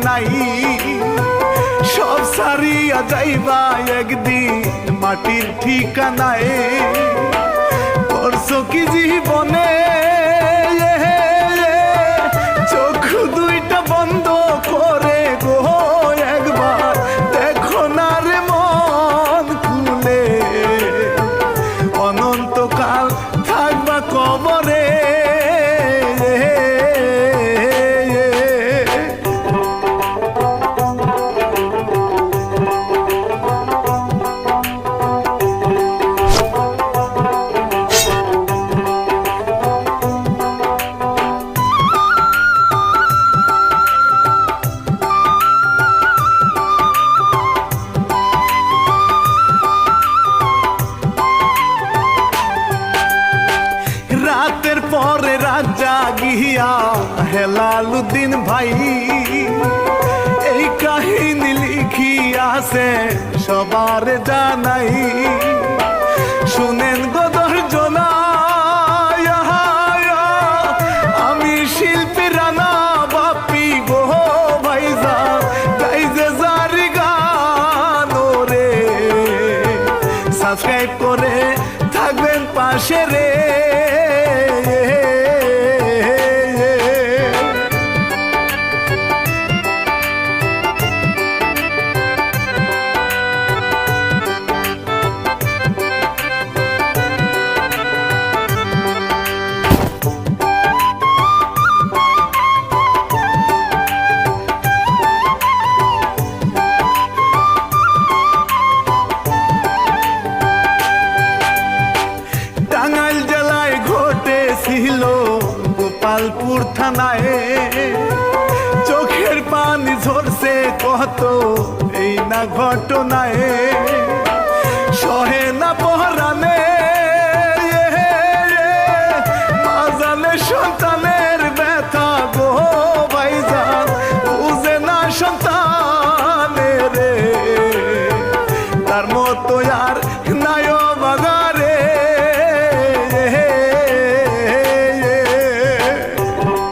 নাই, সব সারিয়া যাইবা একদিন মাটির ঠিকানায়। করছো কি জীবনে চোখ দুইটা বন্ধ করে গো, একবার দেখো না রে মন খুলে, অনন্তকাল থাকবা কবরে। রাতের পরে রাত জাগিয়া হেলালুদ্দিন ভাই এই কাহিনী লিখিয়াছে সবার জানাই। শুনেন গো দর্জনা, আমি শিল্পী রানা বাপি গো ভাইজা গাই যে জারি গান রে, সাবস্ক্রাইব করে থাকবেন পাশে রে। টাঙ্গাইল জেলায় ঘটেছিল গোপালপুর থানায়, চোখের পানি ঝরছে কত এই না ঘটনায়।